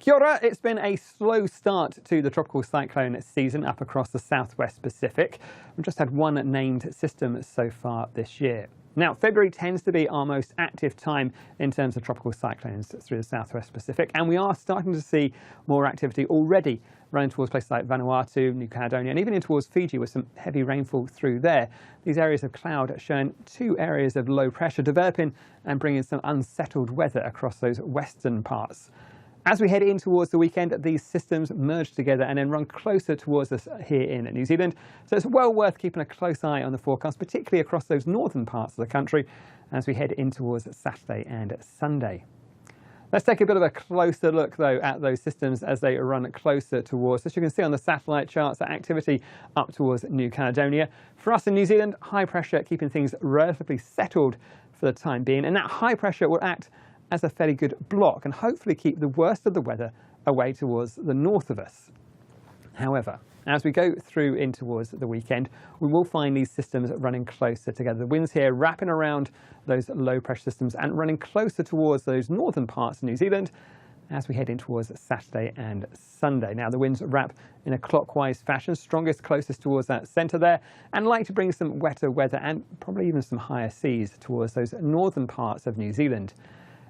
Kia ora. It's been a slow start to the tropical cyclone season up across the southwest Pacific. We've just had one named system so far this year. Now, February tends to be our most active time in terms of tropical cyclones through the southwest Pacific, and we are starting to see more activity already running towards places like Vanuatu, New Caledonia, and even in towards Fiji with some heavy rainfall through there. These areas of cloud showing two areas of low pressure developing and bringing some unsettled weather across those western parts. As we head in towards the weekend, these systems merge together and then run closer towards us here in New Zealand. So it's well worth keeping a close eye on the forecast, particularly across those northern parts of the country as we head in towards Saturday and Sunday. Let's take a bit of a closer look, though, at those systems as they run closer towards us. You can see on the satellite charts that activity up towards New Caledonia. For us in New Zealand, high pressure keeping things relatively settled for the time being, and that high pressure will act as a fairly good block and hopefully keep the worst of the weather away towards the north of us. However, as we go through in towards the weekend, we will find these systems running closer together. The winds here wrapping around those low pressure systems and running closer towards those northern parts of New Zealand as we head in towards Saturday and Sunday. Now, the winds wrap in a clockwise fashion, strongest closest towards that centre there, and like to bring some wetter weather and probably even some higher seas towards those northern parts of New Zealand.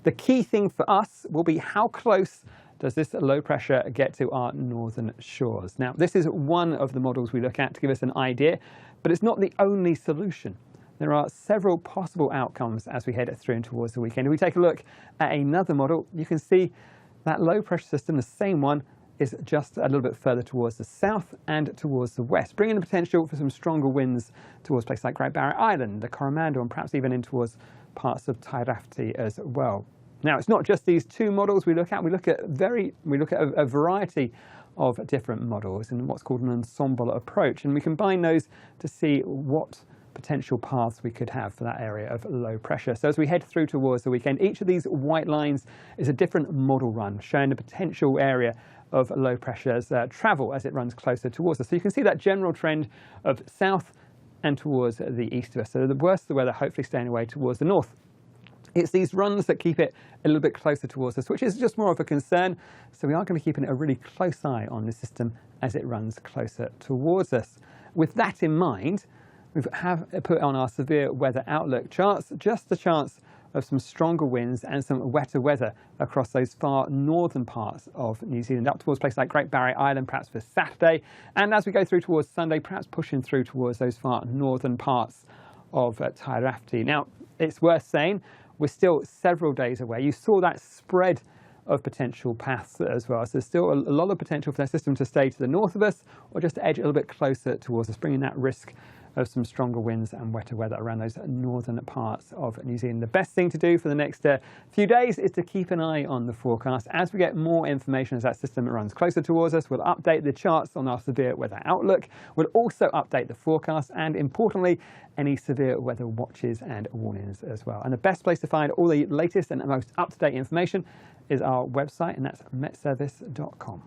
The key thing for us will be how close does this low pressure get to our northern shores. Now, this is one of the models we look at to give us an idea, but it's not the only solution. There are several possible outcomes as we head through and towards the weekend. If we take a look at another model, you can see that low pressure system, the same one, is just a little bit further towards the south and towards the west, bringing the potential for some stronger winds towards places like Great Barrier Island, the Coromandel, and perhaps even in towards parts of Tairāwhiti as well. Now, it's not just these two models we look at. We look at a variety of different models in what's called an ensemble approach, and we combine those to see what potential paths we could have for that area of low pressure. So as we head through towards the weekend, each of these white lines is a different model run showing the potential area of low pressure's travel as it runs closer towards us. So you can see that general trend of south and towards the east of us. So the worst of the weather hopefully staying away towards the north. It's these runs that keep it a little bit closer towards us, which is just more of a concern. So we are going to be keeping a really close eye on the system as it runs closer towards us. With that in mind, we have put on our severe weather outlook charts just the chance of some stronger winds and some wetter weather across those far northern parts of New Zealand, up towards places like Great Barrier Island, perhaps for Saturday. And as we go through towards Sunday, perhaps pushing through towards those far northern parts of Tairāwhiti. Now, it's worth saying, we're still several days away. You saw that spread of potential paths as well. So there's still a lot of potential for that system to stay to the north of us or just edge a little bit closer towards us, bringing that risk of some stronger winds and wetter weather around those northern parts of New Zealand. The best thing to do for the next few days is to keep an eye on the forecast. As we get more information as that system runs closer towards us, we'll update the charts on our severe weather outlook. We'll also update the forecast and, importantly, any severe weather watches and warnings as well. And the best place to find all the latest and most up-to-date information is our website, and that's metservice.com.